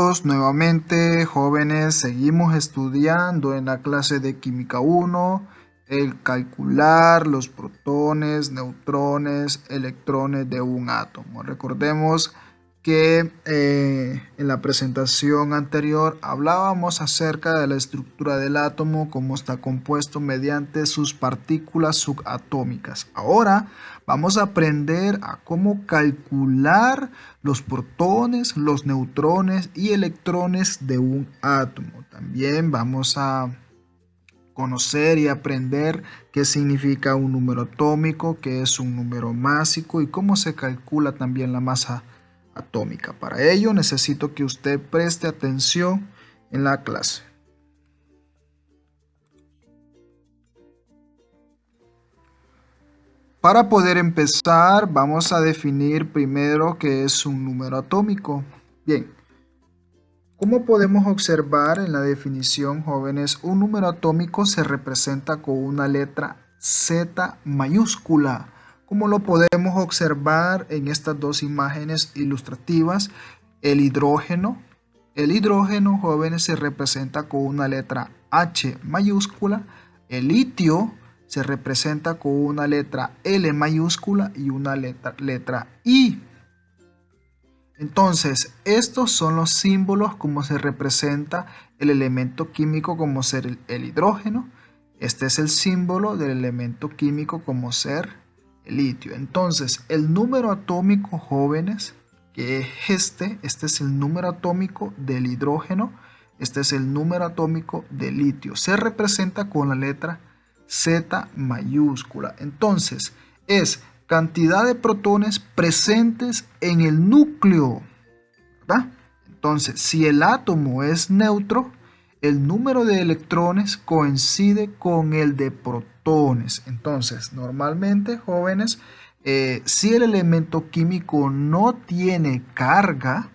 Bienvenidos nuevamente, jóvenes. Seguimos estudiando en la clase de Química 1 el calcular los protones, neutrones, electrones de un átomo. Recordemos que en la presentación anterior hablábamos acerca de la estructura del átomo, cómo está compuesto mediante sus partículas subatómicas. Ahora vamos a aprender a cómo calcular los protones, los neutrones y electrones de un átomo. También vamos a conocer y aprender qué significa un número atómico, qué es un número másico y cómo se calcula también la masa atómica. Para ello necesito que usted preste atención en la clase. Para poder empezar, vamos a definir primero qué es un número atómico. Bien, como podemos observar en la definición, jóvenes, un número atómico se representa con una letra Z mayúscula. Como lo podemos observar en estas dos imágenes ilustrativas, el hidrógeno, jóvenes, se representa con una letra H mayúscula, el litio se representa con una letra L mayúscula y una letra I. Entonces, estos son los símbolos como se representa el elemento químico como ser el hidrógeno. Este es el símbolo del elemento químico como ser el litio. Entonces, el número atómico, jóvenes, que es este es el número atómico del hidrógeno, este es el número atómico del litio. Se representa con la letra Z mayúscula. Entonces, es cantidad de protones presentes en el núcleo, ¿verdad? Entonces, si el átomo es neutro, el número de electrones coincide con el de protones. Entonces, normalmente, jóvenes, si el elemento químico no tiene carga,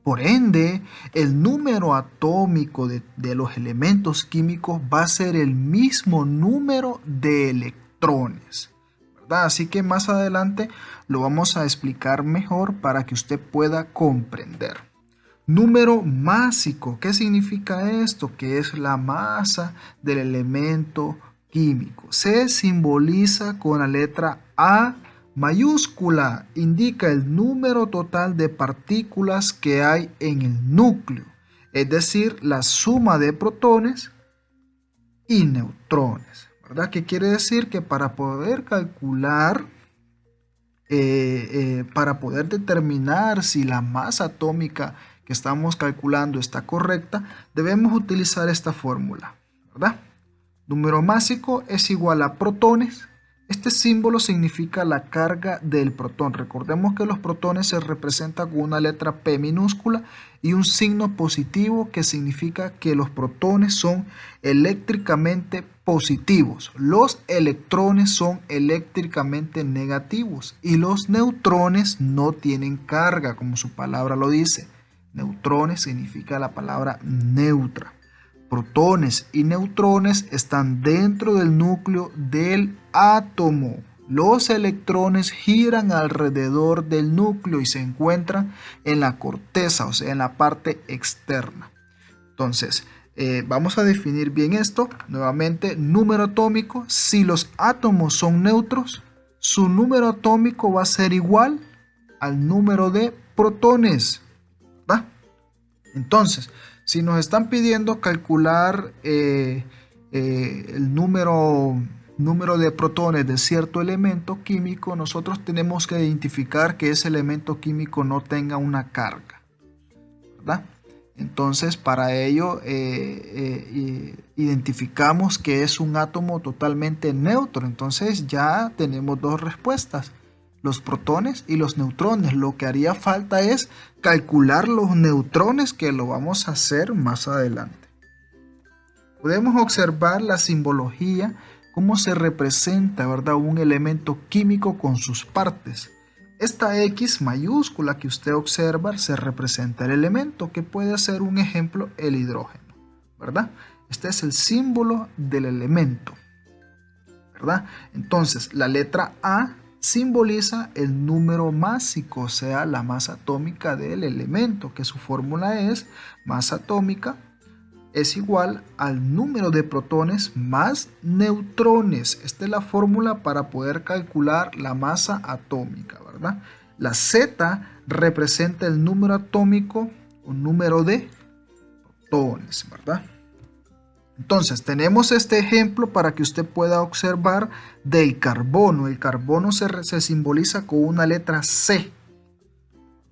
por ende, el número atómico de los elementos químicos va a ser el mismo número de electrones, ¿verdad? Así que más adelante lo vamos a explicar mejor para que usted pueda comprender. Número másico, ¿qué significa esto? Que es la masa del elemento químico. Se simboliza con la letra A mayúscula, indica el número total de partículas que hay en el núcleo, es decir, la suma de protones y neutrones, ¿verdad? ¿Qué quiere decir? Que para poder calcular, para poder determinar si la masa atómica que estamos calculando está correcta, debemos utilizar esta fórmula, ¿verdad? Número másico es igual a protones. Este símbolo significa la carga del protón. Recordemos que los protones se representan con una letra P minúscula y un signo positivo que significa que los protones son eléctricamente positivos. Los electrones son eléctricamente negativos y los neutrones no tienen carga, como su palabra lo dice. Neutrones significa la palabra neutra. Protones y neutrones están dentro del núcleo del átomo. Los electrones giran alrededor del núcleo y se encuentran en la corteza, o sea, en la parte externa. Entonces, vamos a definir bien esto. Nuevamente, número atómico. Si los átomos son neutros, su número atómico va a ser igual al número de protones, ¿verdad? Entonces, si nos están pidiendo calcular el número de protones de cierto elemento químico, nosotros tenemos que identificar que ese elemento químico no tenga una carga, ¿verdad? Entonces, para ello identificamos que es un átomo totalmente neutro. Entonces ya tenemos dos respuestas: los protones y los neutrones. Lo que haría falta es calcular los neutrones, que lo vamos a hacer más adelante. Podemos observar la simbología, cómo se representa, ¿verdad?, un elemento químico con sus partes. Esta X mayúscula que usted observa se representa el elemento, que puede ser un ejemplo el hidrógeno, ¿verdad? Este es el símbolo del elemento, ¿verdad? Entonces la letra A simboliza el número másico, o sea, la masa atómica del elemento, que su fórmula es masa atómica es igual al número de protones más neutrones. Esta es la fórmula para poder calcular la masa atómica, ¿verdad? La Z representa el número atómico o número de protones, ¿verdad? Entonces, tenemos este ejemplo para que usted pueda observar del carbono. El carbono se simboliza con una letra C,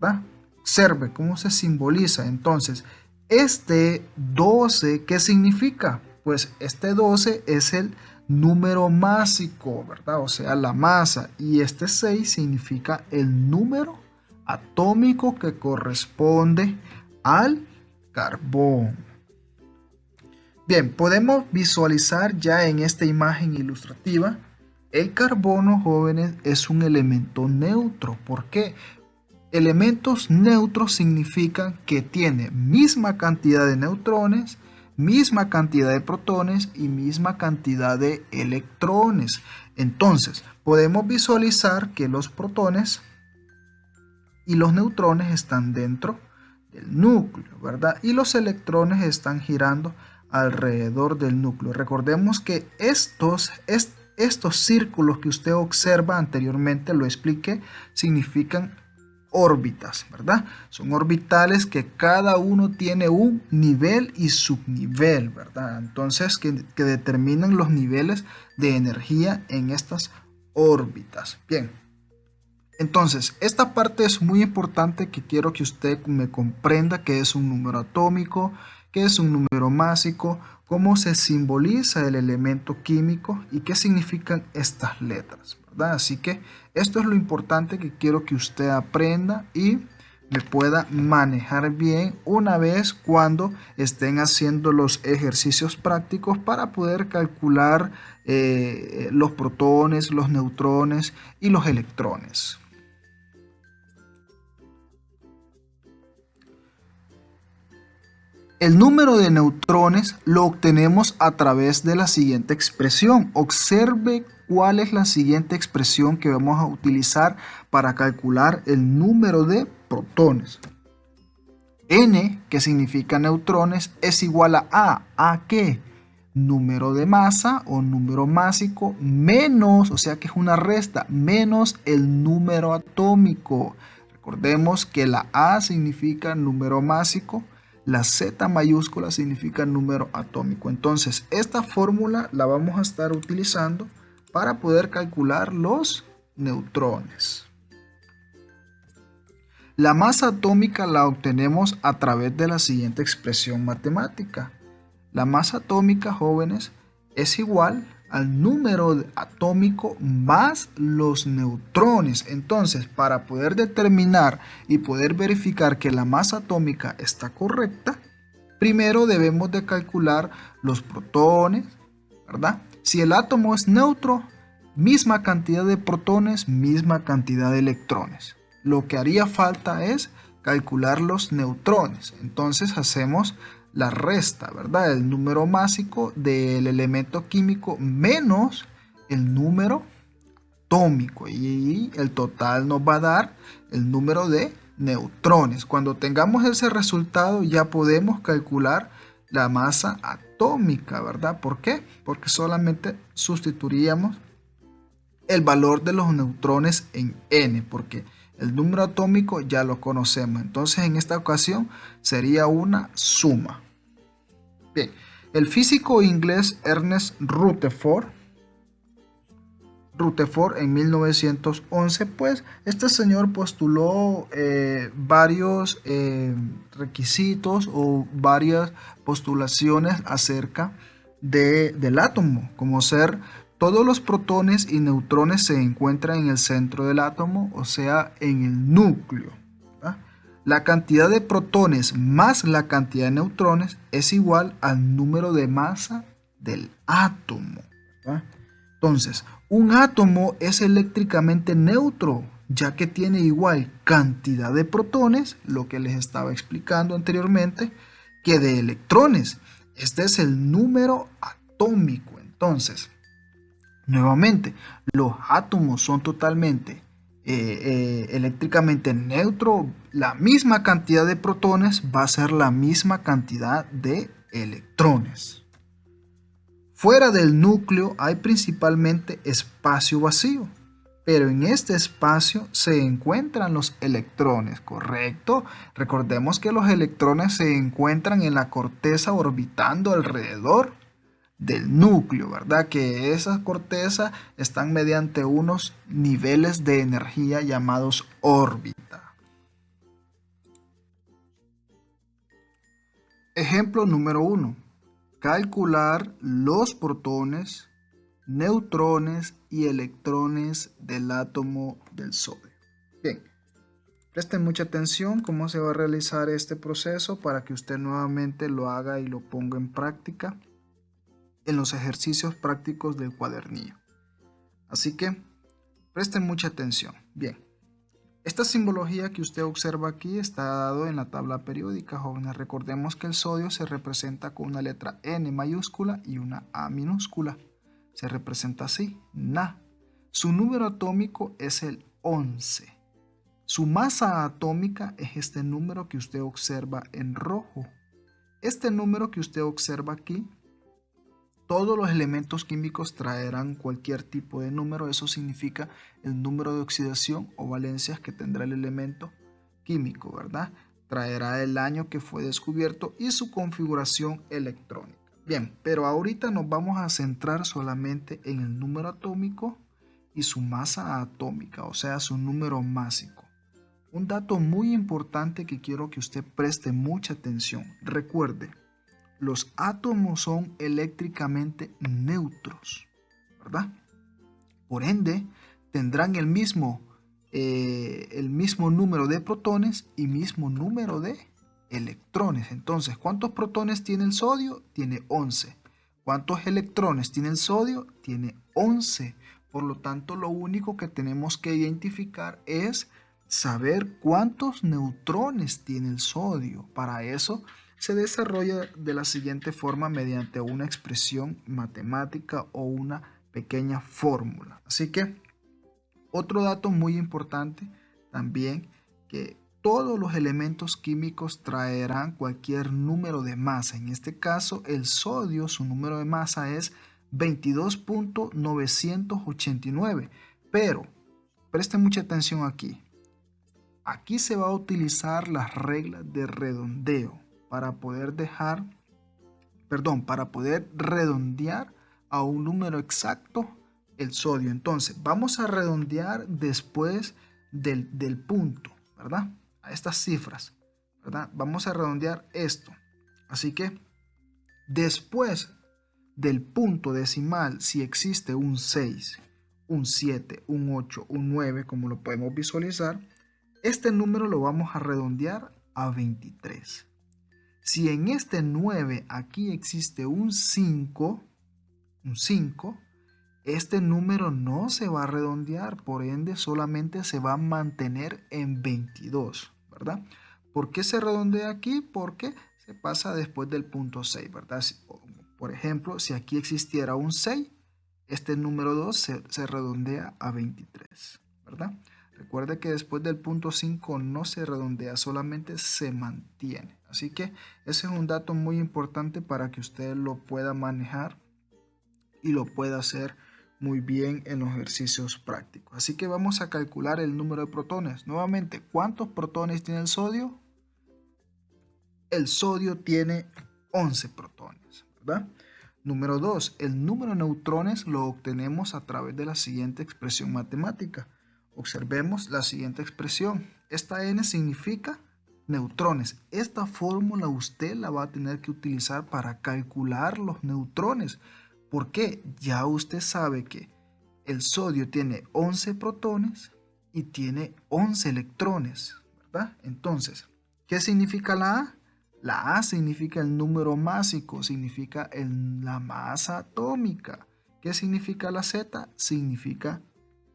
¿verdad? Observe cómo se simboliza. Entonces, este 12, ¿qué significa? Pues este 12 es el número másico, ¿verdad? O sea, la masa. Y este 6 significa el número atómico que corresponde al carbón. Bien, podemos visualizar ya en esta imagen ilustrativa, el carbono, jóvenes, es un elemento neutro. ¿Por qué? Elementos neutros significan que tiene misma cantidad de neutrones, misma cantidad de protones y misma cantidad de electrones. Entonces, podemos visualizar que los protones y los neutrones están dentro del núcleo, ¿verdad? Y los electrones están girando alrededor del núcleo. Recordemos que estos círculos que usted observa anteriormente, lo expliqué, significan órbitas, ¿verdad? Son orbitales que cada uno tiene un nivel y subnivel, ¿verdad? Entonces, que determinan los niveles de energía en estas órbitas. Bien, entonces, esta parte es muy importante, que quiero que usted me comprenda qué es un número atómico, qué es un número másico, cómo se simboliza el elemento químico y qué significan estas letras, ¿verdad? Así que esto es lo importante que quiero que usted aprenda y me pueda manejar bien una vez cuando estén haciendo los ejercicios prácticos para poder calcular los protones, los neutrones y los electrones. El número de neutrones lo obtenemos a través de la siguiente expresión. Observe cuál es la siguiente expresión que vamos a utilizar para calcular el número de protones. N, que significa neutrones, es igual a A. ¿A qué? Número de masa o número másico menos, o sea que es una resta, menos el número atómico. Recordemos que la A significa número másico, la Z mayúscula significa número atómico. Entonces, esta fórmula la vamos a estar utilizando para poder calcular los neutrones. La masa atómica la obtenemos a través de la siguiente expresión matemática. La masa atómica, jóvenes, es igual al número atómico más los neutrones. Entonces, para poder determinar y poder verificar que la masa atómica está correcta, primero debemos de calcular los protones, ¿verdad? Si el átomo es neutro, misma cantidad de protones, misma cantidad de electrones. Lo que haría falta es calcular los neutrones. Entonces hacemos la resta, ¿verdad? El número másico del elemento químico menos el número atómico, y el total nos va a dar el número de neutrones. Cuando tengamos ese resultado ya podemos calcular la masa atómica, ¿verdad? ¿Por qué? Porque solamente sustituiríamos el valor de los neutrones en N, porque el número atómico ya lo conocemos. Entonces, en esta ocasión sería una suma. Bien, el físico inglés Ernest Rutherford en 1911, pues este señor postuló varios requisitos o varias postulaciones acerca del átomo, como ser todos los protones y neutrones se encuentran en el centro del átomo, o sea, en el núcleo, ¿verdad? La cantidad de protones más la cantidad de neutrones es igual al número de masa del átomo, ¿verdad? Entonces, un átomo es eléctricamente neutro, ya que tiene igual cantidad de protones, lo que les estaba explicando anteriormente, que de electrones. Este es el número atómico. Entonces, Nuevamente, los átomos son totalmente eléctricamente neutros. La misma cantidad de protones va a ser la misma cantidad de electrones. Fuera del núcleo hay principalmente espacio vacío, pero en este espacio se encuentran los electrones, ¿correcto? Recordemos que los electrones se encuentran en la corteza orbitando alrededor del núcleo, ¿verdad? Que esas cortezas están mediante unos niveles de energía llamados órbita. Ejemplo número 1. Calcular los protones, neutrones y electrones del átomo del sodio. Bien, presten mucha atención cómo se va a realizar este proceso para que usted nuevamente lo haga y lo ponga en práctica en los ejercicios prácticos del cuadernillo. Así que presten mucha atención. Bien, esta simbología que usted observa aquí está dado en la tabla periódica, jóvenes. Recordemos que el sodio se representa con una letra N mayúscula y una A minúscula. Se representa así, Na. Su número atómico es el 11. Su masa atómica es este número que usted observa en rojo. Este número que usted observa aquí, todos los elementos químicos traerán cualquier tipo de número. Eso significa el número de oxidación o valencias que tendrá el elemento químico, ¿verdad? Traerá el año que fue descubierto y su configuración electrónica. Bien, pero ahorita nos vamos a centrar solamente en el número atómico y su masa atómica, o sea, su número másico. Un dato muy importante que quiero que usted preste mucha atención. Recuerde, los átomos son eléctricamente neutros, ¿verdad? Por ende, tendrán el mismo número de protones y mismo número de electrones. Entonces, ¿cuántos protones tiene el sodio? Tiene 11. ¿Cuántos electrones tiene el sodio? Tiene 11. Por lo tanto, lo único que tenemos que identificar es saber cuántos neutrones tiene el sodio. Para eso se desarrolla de la siguiente forma mediante una expresión matemática o una pequeña fórmula. Así que otro dato muy importante también, que todos los elementos químicos traerán cualquier número de masa. En este caso, el sodio, su número de masa es 22.989. Pero presten mucha atención aquí. Aquí se va a utilizar las reglas de redondeo para poder redondear a un número exacto el sodio. Entonces, vamos a redondear después del punto, ¿verdad? A estas cifras, ¿verdad? Vamos a redondear esto. Así que, después del punto decimal, si existe un 6, un 7, un 8, un 9, como lo podemos visualizar, este número lo vamos a redondear a 23. Si en este 9 aquí existe un 5, este número no se va a redondear, por ende solamente se va a mantener en 22, ¿verdad? ¿Por qué se redondea aquí? Porque se pasa después del punto 6, ¿verdad? Por ejemplo, si aquí existiera un 6, este número 2 se redondea a 23, ¿verdad? Recuerde que después del punto 5 no se redondea, solamente se mantiene. Así que ese es un dato muy importante para que usted lo pueda manejar y lo pueda hacer muy bien en los ejercicios prácticos. Así que vamos a calcular el número de protones. Nuevamente, ¿cuántos protones tiene el sodio? El sodio tiene 11 protones, ¿verdad? Número 2, el número de neutrones lo obtenemos a través de la siguiente expresión matemática. Observemos la siguiente expresión. Esta N significa neutrones. Esta fórmula usted la va a tener que utilizar para calcular los neutrones. ¿Por qué? Ya usted sabe que el sodio tiene 11 protones y tiene 11 electrones, ¿verdad? Entonces, ¿qué significa la A? La A significa el número másico, significa la masa atómica. ¿Qué significa la Z? Significa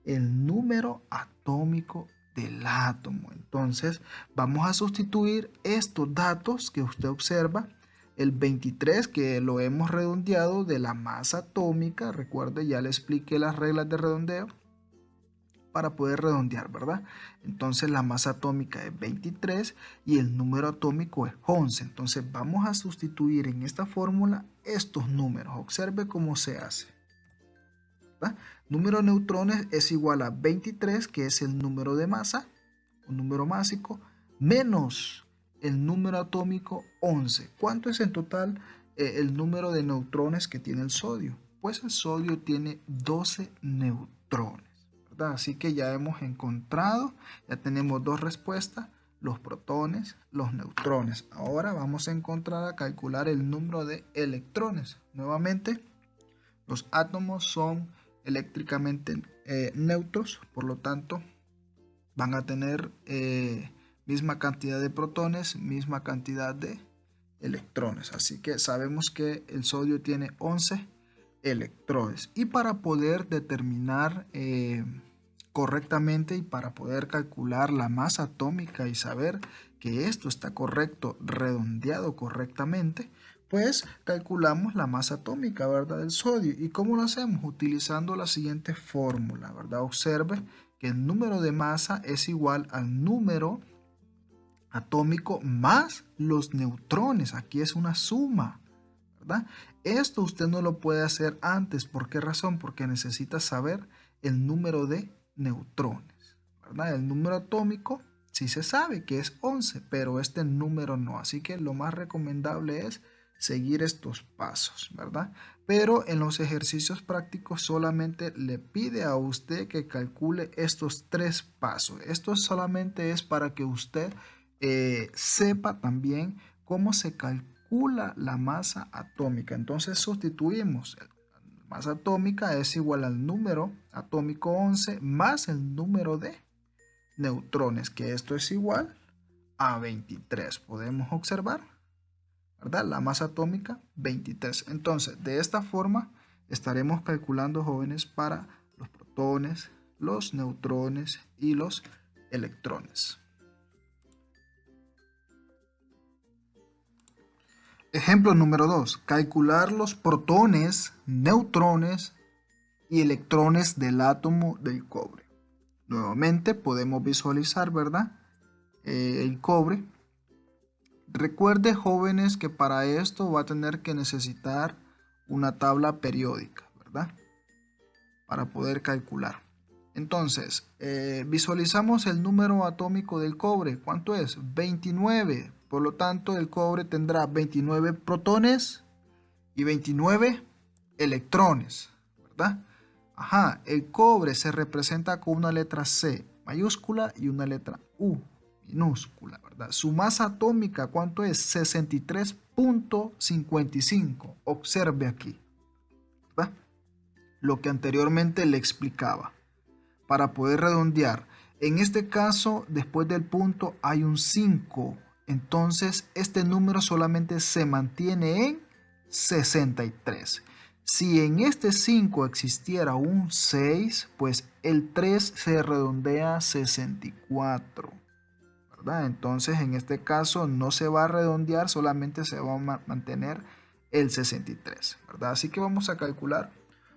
el número atómico del átomo. Entonces, vamos a sustituir estos datos que usted observa el 23 que lo hemos redondeado de la masa atómica. Recuerde, ya le expliqué las reglas de redondeo para poder redondear, ¿verdad? Entonces la masa atómica es 23 y el número atómico es 11. Entonces vamos a sustituir en esta fórmula estos números. Observe cómo se hace, ¿verdad? Número de neutrones es igual a 23, que es el número de masa, un número másico, menos el número atómico 11. ¿Cuánto es en total el número de neutrones que tiene el sodio? Pues el sodio tiene 12 neutrones. Así que ya hemos encontrado, ya tenemos dos respuestas, los protones, los neutrones. Ahora vamos a calcular el número de electrones. Nuevamente, los átomos son eléctricamente neutros, por lo tanto, van a tener misma cantidad de protones, misma cantidad de electrones. Así que sabemos que el sodio tiene 11 electrones. Y para poder determinar correctamente y para poder calcular la masa atómica y saber que esto está correcto, redondeado correctamente, pues calculamos la masa atómica, ¿verdad?, del sodio. ¿Y cómo lo hacemos? Utilizando la siguiente fórmula, ¿verdad? Observe que el número de masa es igual al número atómico más los neutrones. Aquí es una suma, ¿verdad? Esto usted no lo puede hacer antes. ¿Por qué razón? Porque necesita saber el número de neutrones, ¿verdad? El número atómico sí se sabe que es 11, pero este número no. Así que lo más recomendable es seguir estos pasos, ¿verdad? Pero en los ejercicios prácticos solamente le pide a usted que calcule estos 3 pasos. Esto solamente es para que usted sepa también cómo se calcula la masa atómica. Entonces sustituimos. La masa atómica es igual al número atómico 11 más el número de neutrones, que esto es igual a 23. Podemos observar, ¿verdad? La masa atómica 23. Entonces, de esta forma estaremos calculando, jóvenes, para los protones, los neutrones y los electrones. Ejemplo número 2. Calcular los protones, neutrones y electrones del átomo del cobre. Nuevamente podemos visualizar, ¿verdad? El cobre. Recuerde, jóvenes, que para esto va a tener que necesitar una tabla periódica, ¿verdad? Para poder calcular. Entonces, visualizamos el número atómico del cobre. ¿Cuánto es? 29. Por lo tanto, el cobre tendrá 29 protones y 29 electrones, ¿verdad? Ajá, el cobre se representa con una letra C mayúscula y una letra U minúscula, ¿verdad? Su masa atómica, ¿cuánto es? 63.55. Observe aquí, ¿verdad? Lo que anteriormente le explicaba. Para poder redondear, en este caso, después del punto hay un 5. Entonces, este número solamente se mantiene en 63. Si en este 5 existiera un 6, pues el 3 se redondea a 64, ¿verdad? Entonces, en este caso no se va a redondear, solamente se va a mantener el 63, ¿verdad? Así que vamos a calcular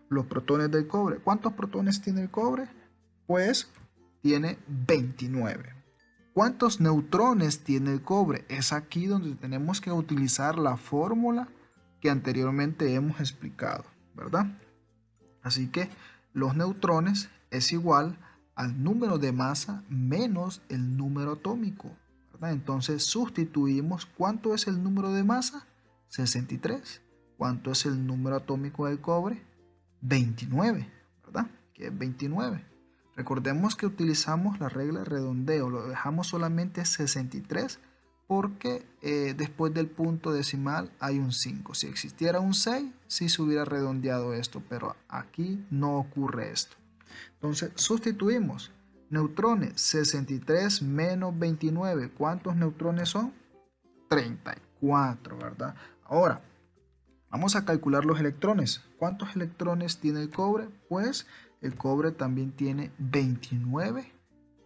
los protones del cobre. ¿Cuántos protones tiene el cobre? Pues tiene 29. ¿Cuántos neutrones tiene el cobre? Es aquí donde tenemos que utilizar la fórmula que anteriormente hemos explicado, ¿verdad? Así que los neutrones es igual al número de masa menos el número atómico, ¿verdad? Entonces sustituimos. ¿Cuánto es el número de masa? 63. ¿Cuánto es el número atómico del cobre? 29, ¿verdad? Que es 29. Recordemos que utilizamos la regla de redondeo, lo dejamos solamente 63 porque después del punto decimal hay un 5. Si existiera un 6, sí se hubiera redondeado esto, pero aquí no ocurre esto. Entonces sustituimos. Neutrones, 63 menos 29. ¿Cuántos neutrones son? 34, ¿verdad? Ahora, vamos a calcular los electrones. ¿Cuántos electrones tiene el cobre? Pues el cobre también tiene 29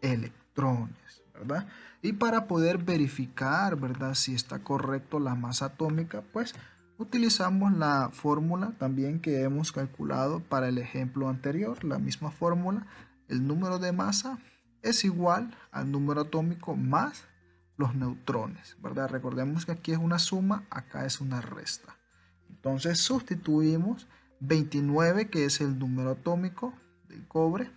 electrones, ¿verdad? Y para poder verificar, ¿verdad?, si está correcto la masa atómica, pues utilizamos la fórmula también que hemos calculado para el ejemplo anterior, la misma fórmula. El número de masa es igual al número atómico más los neutrones, ¿verdad? Recordemos que aquí es una suma, acá es una resta. Entonces sustituimos 29, que es el número atómico del cobre,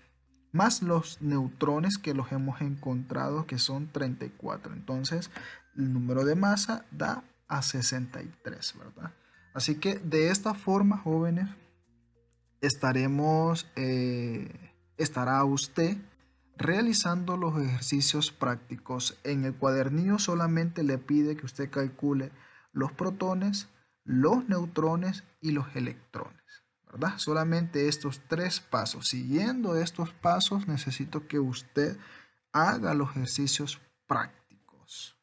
más los neutrones que los hemos encontrado, que son 34. Entonces el número de masa da a 63, ¿verdad? Así que de esta forma, jóvenes, estará usted realizando los ejercicios prácticos. En el cuadernillo solamente le pide que usted calcule los protones, los neutrones y los electrones, ¿verdad? Solamente estos 3 pasos. Siguiendo estos pasos, necesito que usted haga los ejercicios prácticos.